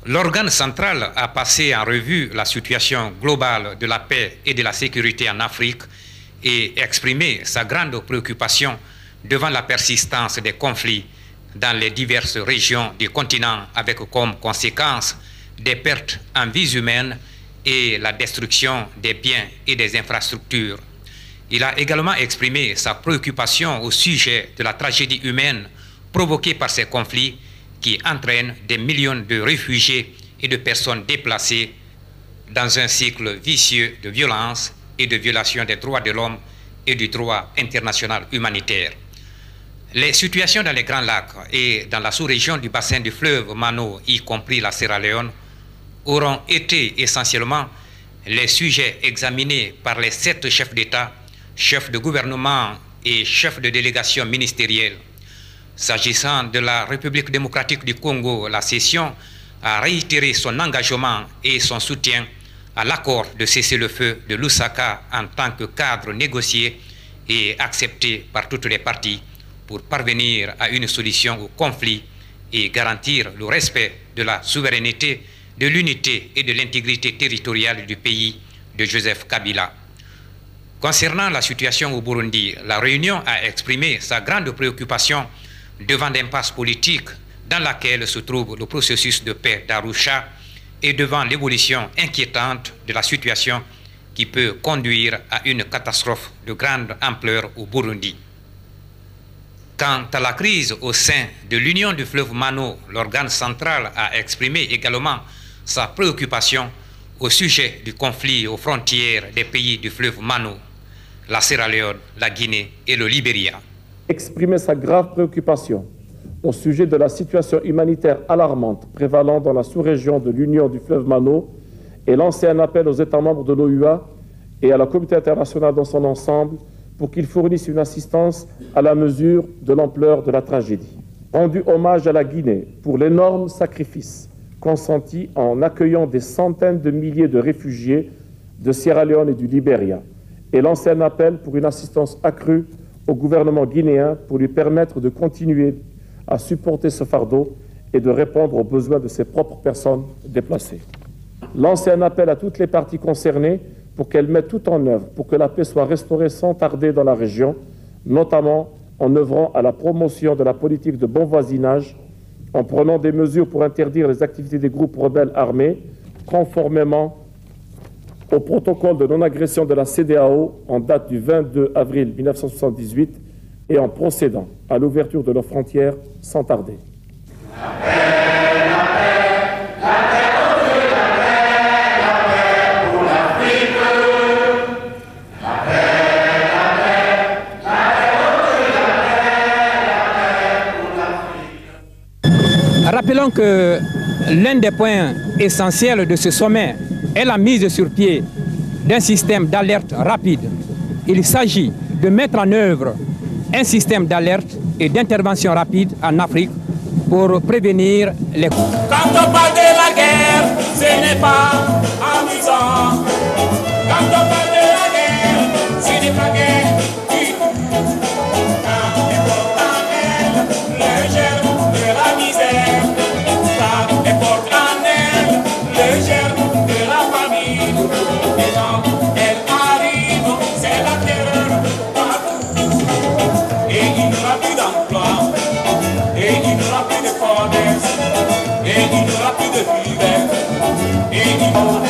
L'organe central a passé en revue la situation globale de la paix et de la sécurité en Afrique et exprimé sa grande préoccupation devant la persistance des conflits dans les diverses régions du continent avec comme conséquence des pertes en vies humaines et la destruction des biens et des infrastructures. Il a également exprimé sa préoccupation au sujet de la tragédie humaine provoquée par ces conflits qui entraînent des millions de réfugiés et de personnes déplacées dans un cycle vicieux de violence et de violation des droits de l'homme et du droit international humanitaire. Les situations dans les Grands Lacs et dans la sous-région du bassin du fleuve Mano, y compris la Sierra Leone, auront été essentiellement les sujets examinés par les 7 chefs d'État, chefs de gouvernement et chefs de délégation ministérielle. S'agissant de la République démocratique du Congo, la session a réitéré son engagement et son soutien à l'accord de cessez-le-feu de Lusaka en tant que cadre négocié et accepté par toutes les parties pour parvenir à une solution au conflit et garantir le respect de la souveraineté, de l'unité et de l'intégrité territoriale du pays de Joseph Kabila. Concernant la situation au Burundi, la réunion a exprimé sa grande préoccupation devant l'impasse politique dans laquelle se trouve le processus de paix d'Arusha et devant l'évolution inquiétante de la situation qui peut conduire à une catastrophe de grande ampleur au Burundi. Quant à la crise au sein de l'Union du fleuve Mano, l'organe central a exprimé également sa préoccupation au sujet du conflit aux frontières des pays du fleuve Mano, la Sierra Leone, la Guinée et le Libéria. Exprimer sa grave préoccupation au sujet de la situation humanitaire alarmante prévalant dans la sous-région de l'Union du fleuve Mano et lancer un appel aux États membres de l'OUA et à la communauté internationale dans son ensemble pour qu'ils fournissent une assistance à la mesure de l'ampleur de la tragédie. Rendu hommage à la Guinée pour l'énorme sacrifice consenti en accueillant des centaines de milliers de réfugiés de Sierra Leone et du Libéria et lancer un appel pour une assistance accrue au gouvernement guinéen pour lui permettre de continuer à supporter ce fardeau et de répondre aux besoins de ses propres personnes déplacées. Lancer un appel à toutes les parties concernées pour qu'elles mettent tout en œuvre pour que la paix soit restaurée sans tarder dans la région, notamment en œuvrant à la promotion de la politique de bon voisinage, en prenant des mesures pour interdire les activités des groupes rebelles armés, conformément au protocole de non-agression de la CEDEAO en date du 22 avril 1978 et en procédant à l'ouverture de leurs frontières sans tarder. Rappelons que l'un des points essentiels de ce sommet est la mise sur pied d'un système d'alerte rapide. Il s'agit de mettre en œuvre un système d'alerte et d'intervention rapide en Afrique pour prévenir les... Quand on parle de la guerre, ce n'est pas amusant. Quand on parle de la guerre, ce n'est pas guerre du tout. Quand on porte en elle le germe de la misère, quand on porte en elle le germe de la famine, et quand elle arrive, c'est la terreur partout. Et il n'y aura plus d'emploi, et il n'y aura plus de commerce, et il n'y aura plus de vivre, et il n'y aura